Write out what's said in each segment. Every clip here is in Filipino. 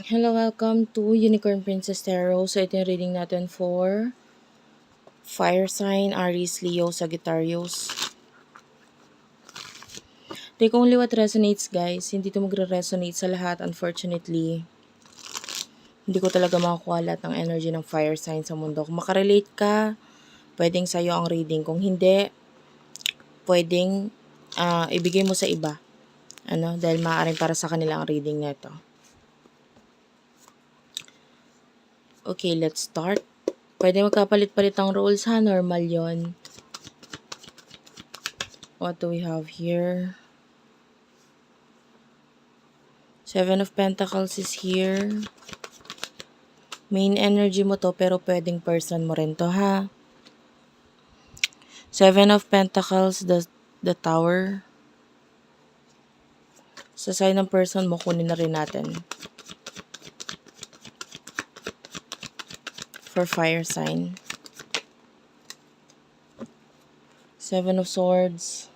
Hello, welcome to Unicorn Princess Tarot. So, ito yung reading natin for Fire Sign, Aries, Leo, Sagittarius. Take only what resonates, guys. Hindi ito magre-resonate sa lahat, unfortunately. Hindi ko talaga makakuha lahat ng energy ng fire sign sa mundo. Kung makarelate ka, pwedeng sa'yo ang reading. Kung hindi, pwedeng ibigay mo sa iba. Dahil maaaring para sa kanila ang reading na ito. Okay, let's start. Pwede magkapalit-palit ang roles ha, normal yon. What do we have here? Seven of Pentacles is here. Main energy mo to pero pwedeng person mo rin to ha. Seven of Pentacles, the Tower. Sa side ng person mo, kunin na rin natin. For fire sign. Seven of Swords.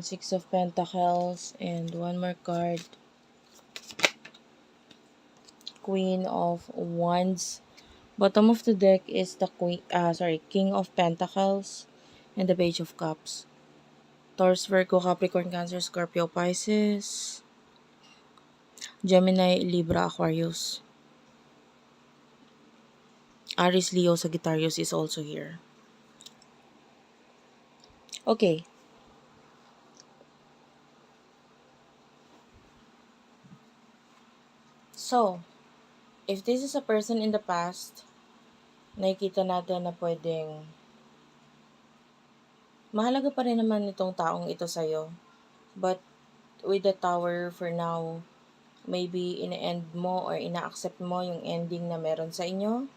Six of Pentacles. And one more card. Queen of Wands. Bottom of the deck is the King of Pentacles. And the Page of Cups. Taurus, Virgo, Capricorn, Cancer, Scorpio, Pisces. Gemini, Libra, Aquarius. Aries, Leo, Sagittarius is also here. Okay. So, if this is a person in the past, nakikita natin na pwedeng mahalaga pa rin naman itong taong ito sa'yo. But, with the Tower for now, maybe ina-end mo or ina-accept mo yung ending na meron sa inyo.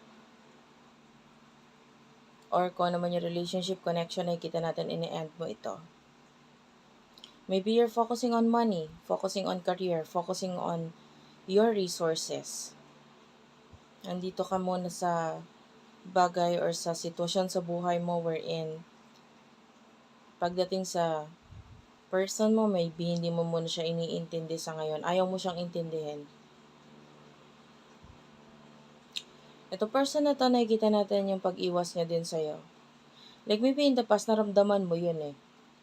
Or kung ano man yung relationship connection, nakikita natin ina-end mo ito. Maybe you're focusing on money, focusing on career, focusing on your resources. Nandito ka muna sa bagay or sa sitwasyon sa buhay mo wherein pagdating sa person mo, maybe hindi mo muna siya iniintindi sa ngayon. Ayaw mo siyang intindihin. Ito person na to, nakikita natin yung pag-iwas niya din sa'yo. Like maybe in the past, naramdaman mo yun eh.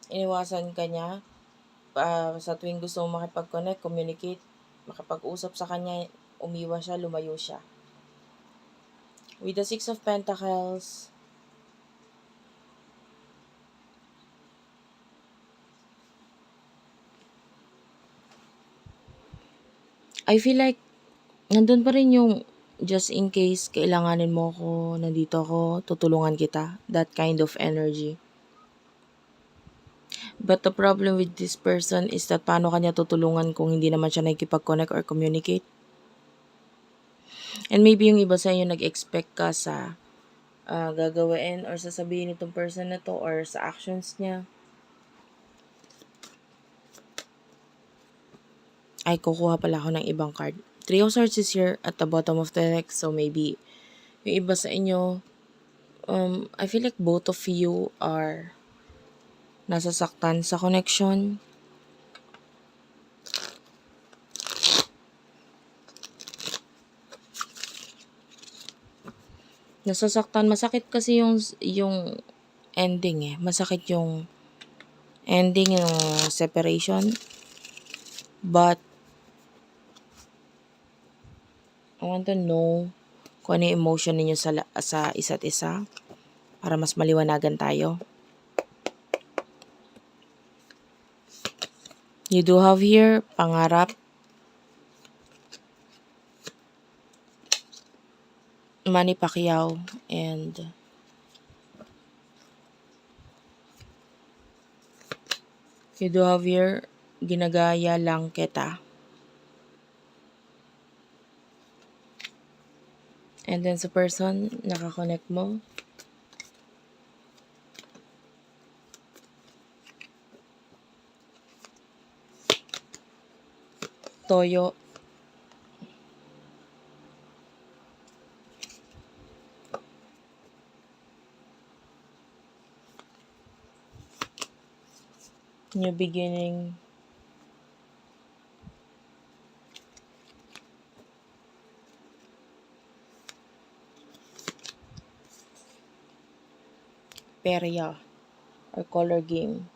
Iniwasan ka niya. Sa tuwing gusto mo makipag-connect, communicate, makapag-usap sa kanya, umiwas siya, lumayo siya. With the Six of Pentacles, I feel like nandun pa rin yung just in case kailanganin mo ko, nandito ako, tutulungan kita. That kind of energy. But the problem with this person is that paano kanya tutulungan kung hindi naman siya nakikipag-connect or communicate. And maybe yung iba sa inyo nag-expect ka sa gagawin or sasabihin nitong person na to or sa actions niya. Ay, kukuha pala ako ng ibang card. Three of Swords is here at the bottom of the deck. So maybe yung iba sa inyo, I feel like both of you are nasasaktan sa connection. Nasasaktan, masakit kasi yung ending eh. Masakit yung ending, yung separation. But I want to know kung ano yung emotion ninyo sa isa't isa para mas maliwanagan tayo. You do have here pangarap, Manny Pacquiao, and you do have here ginagaya lang kita. And then sa person, nakakonect mo. Toyo. New beginning. perya or color game.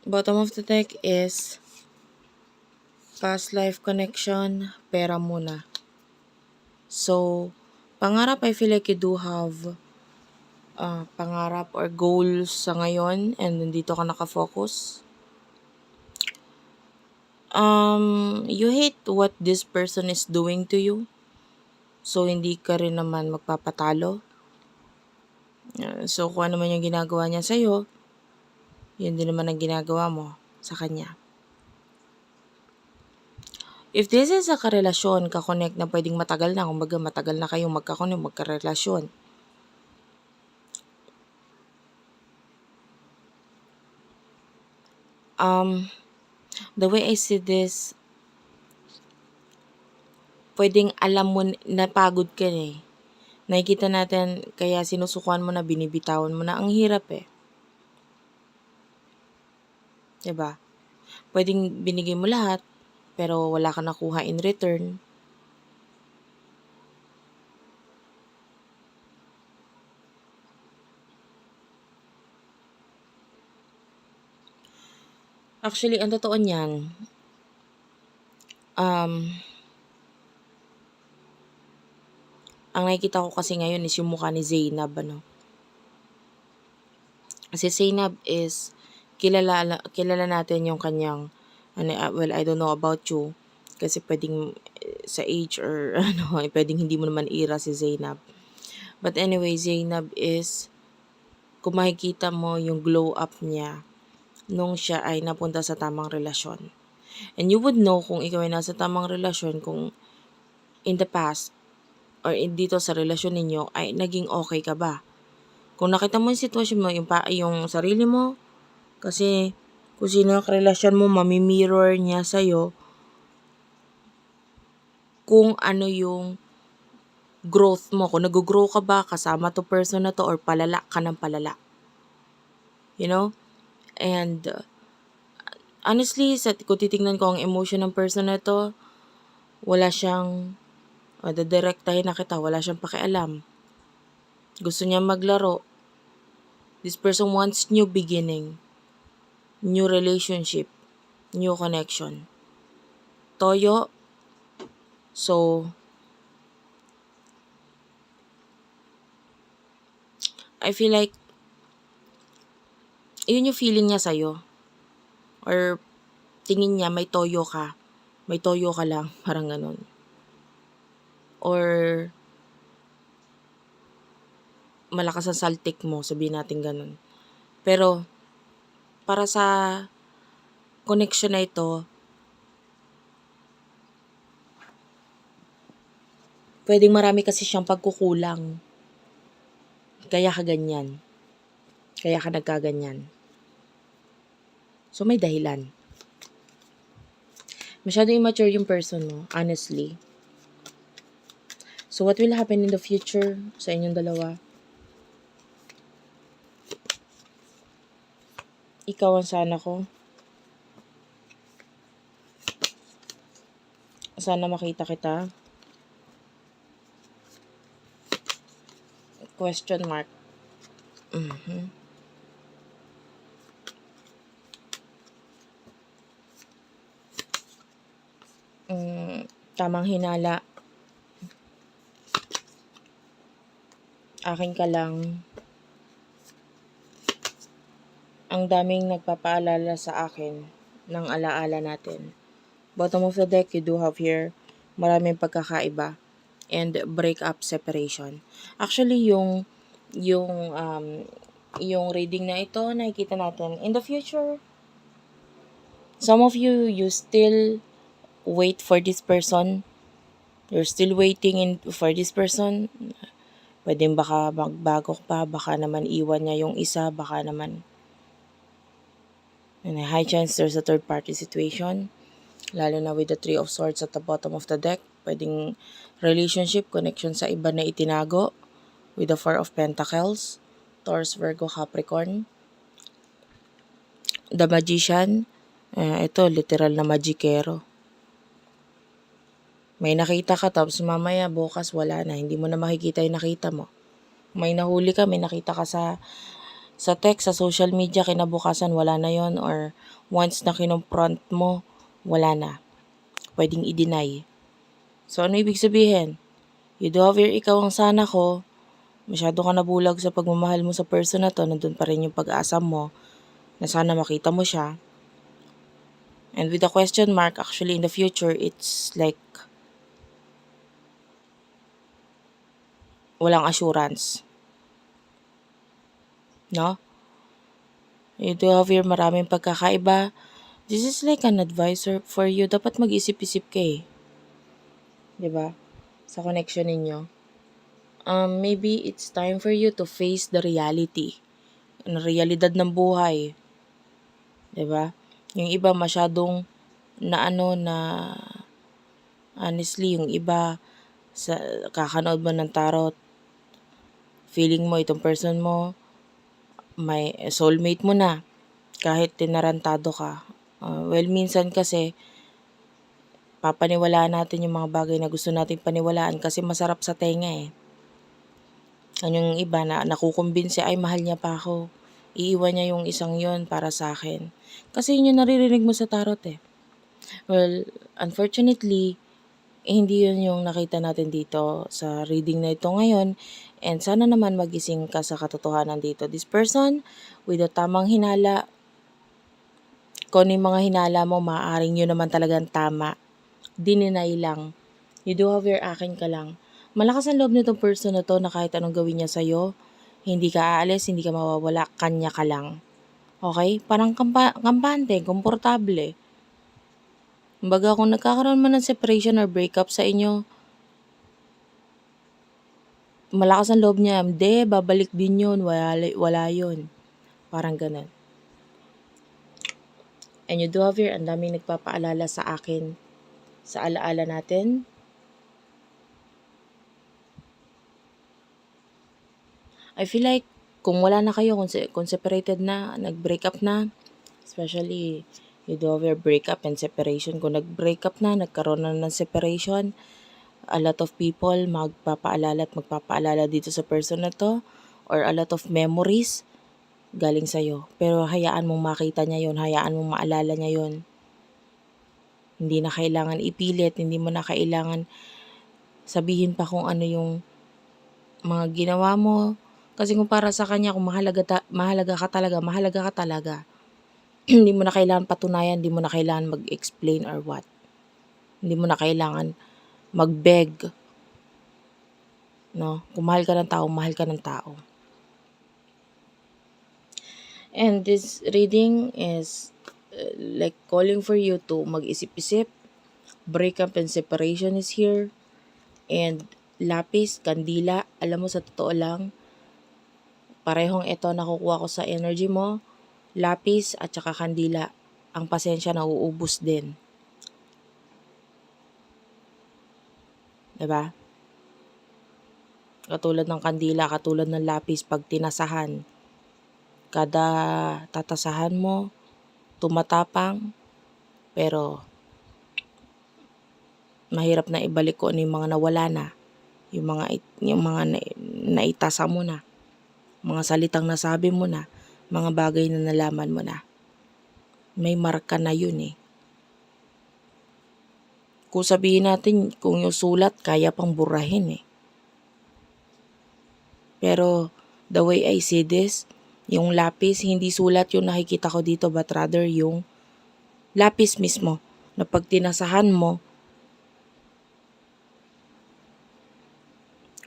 Bottom of the deck is past life connection, pera muna. So, pangarap, I feel like you do have pangarap or goals sa ngayon and nandito ka nakafocus. You hate what this person is doing to you. So, hindi ka rin naman magpapatalo. So, kung ano man yung ginagawa niya sa'yo, yun din naman ang ginagawa mo sa kanya. If this is a karelasyon, kakonect na pwedeng matagal na, kumbaga matagal na kayong magkarelasyon. The way I see this, pwedeng alam mo, napagod ka na eh. Nakikita natin, kaya sinusukuan mo na, binibitawan mo na. Ang hirap eh. Diba? Pwedeng binigay mo lahat, pero wala ka nakuha in return. Actually, ang totoo niyan, ang nakikita ko kasi ngayon is yung mukha ni Zainab, Kasi Zainab is, kilala natin yung kanyang, well, I don't know about you, kasi pwedeng sa age or pwedeng hindi mo naman ira si Zainab. But anyway, Zainab is, kung makikita mo yung glow up niya, nung siya ay napunta sa tamang relasyon. And you would know kung ikaw ay nasa tamang relasyon, kung in the past, or dito sa relasyon ninyo, ay naging okay ka ba? Kung nakita mo yung sitwasyon mo, yung sarili mo, kasi kung sino yung relasyon mo, mamimirror niya sa'yo kung ano yung growth mo. Kung nag-grow ka ba kasama to person na to or palala ka ng palala. You know? And honestly, kung titignan ko ang emotion ng person na to, wala siyang, dadirektahin na kita, wala siyang pakialam. Gusto niya maglaro. This person wants new beginning, new relationship, new connection. Toyo. So, I feel like, yun yung feeling niya sa'yo. Or, tingin niya may toyo ka. May toyo ka lang. Parang ganun. Or, malakas ang saltik mo. Sabihin natin ganun. Pero, para sa connection na ito, pwedeng marami kasi siyang pagkukulang. Kaya ka ganyan. Kaya ka nagkaganyan. So, may dahilan. Masyado immature yung person mo, honestly. So, what will happen in the future sa inyong dalawa? Ikaw ang sana ko. Sana makita kita. Question mark. Tamang hinala. Akin ka lang. Ang daming nagpapaalala sa akin ng alaala natin. Bottom of the deck, you do have here maraming pagkakaiba and break up, separation. Actually, yung reading na ito, nakikita natin in the future. Some of you still wait for this person. You're still waiting for this person. Pwedeng baka magbago pa, baka naman iwan niya yung isa, baka naman and a high chance there's a third party situation. Lalo na with the 3 of Swords at the bottom of the deck. Pwedeng relationship, connection sa iba na itinago. With the 4 of Pentacles. Taurus, Virgo, Capricorn. The Magician. Ito, literal na magikero. May nakita ka tapos mamaya bukas wala na. Hindi mo na makikita yung nakita mo. May nahuli ka, may nakita ka sa text, sa social media, kinabukasan wala na yon, or once na kinonfront mo, wala na. Pwedeng i-deny. So, ano ibig sabihin? You do have your ikaw ang sana ko, masyado ka nabulag sa pagmamahal mo sa person na to, nandun pa rin yung pag-asa mo, na sana makita mo siya. And with the question mark, actually in the future, it's like, walang assurance. No? You do have your maraming pagkakaiba. This is like an advisor for you. Dapat mag-isip-isip ka eh. 'Di ba? Sa connection ninyo. Maybe it's time for you to face the reality. Ang realidad ng buhay. 'Di ba? Yung iba masyadong na honestly, yung iba sa kakanood mo ng tarot, feeling mo itong person mo, may soulmate mo na kahit tinarantado ka. Well, minsan kasi papaniwalaan natin yung mga bagay na gusto nating paniwalaan kasi masarap sa tenga eh. Yung iba na nakukumbinsi, ay mahal niya pa ako. Iiwan niya yung isang yon para sa akin. Kasi yun yung naririnig mo sa tarot eh. Well, unfortunately, hindi yun yung nakita natin dito sa reading na ito ngayon. And sana naman magising ka sa katotohanan dito. This person, with the tamang hinala, kung ano yung mga hinala mo, maaaring yun naman talagang tama. Dininay lang. You do have your akin ka lang. Malakas ang loob nitong person na to na kahit anong gawin niya sa'yo, hindi ka aalis, hindi ka mawawala, kanya ka lang. Okay? Parang kampante, komportable. Kumbaga kung nagkakaroon man ng separation or breakup sa inyo, malakas ang loob niya, hindi, babalik din yun, wala yun. Parang ganun. And you do have your, ang daming nagpapaalala sa akin, sa alaala natin. I feel like, kung wala na kayo, kung separated na, nag-break up na, especially, you do have your breakup and separation. Kung nag-break up na, nagkaroon na ng separation, a lot of people magpapaalala at magpapaalala dito sa person na to, or a lot of memories galing sa'yo. Pero hayaan mong makita niya yon, hayaan mong maalala niya yon. Hindi na kailangan ipilit, hindi mo na kailangan sabihin pa kung ano yung mga ginawa mo. Kasi kung para sa kanya, kung mahalaga ka talaga. Hindi mo na kailangan patunayan, hindi mo na kailangan mag-explain or what. Hindi mo na kailangan mag-beg. No? Kung mahal ka ng tao, mahal ka ng tao. And this reading is like calling for you to mag-isip-isip. Breakup and separation is here. And lapis, kandila, alam mo sa totoo lang, parehong ito nakukuha ko sa energy mo. Lapis at saka kandila, ang pasensya na uubos din. Diba? Katulad ng kandila, katulad ng lapis, pag tinasahan, kada tatasahan mo, tumatapang, pero mahirap na ibalik ko ano yung mga nawala na, yung mga naitasa mo na, mga salitang nasabi mo na, mga bagay na nalaman mo na. May marka na yun eh. Kung sabihin natin, kung yung sulat, kaya pang burahin eh. Pero, the way I see this, yung lapis, hindi sulat yung nakikita ko dito, but rather yung lapis mismo, na pag tinasahan mo,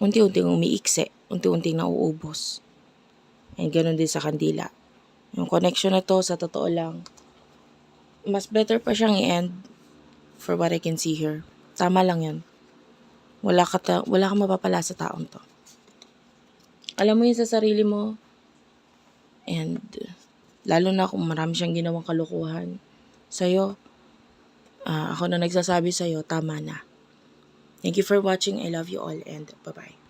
unti-unting umiikse, unti-unting nauubos. And ganun din sa kandila. Yung connection na to, sa totoo lang, mas better pa siyang i-end for what I can see here. Tama lang yun. Wala kang mapapala sa taong to. Alam mo yun sa sarili mo. And lalo na kung marami siyang ginawang kalukuhan sa'yo, ako na nagsasabi sa'yo, tama na. Thank you for watching. I love you all and bye-bye.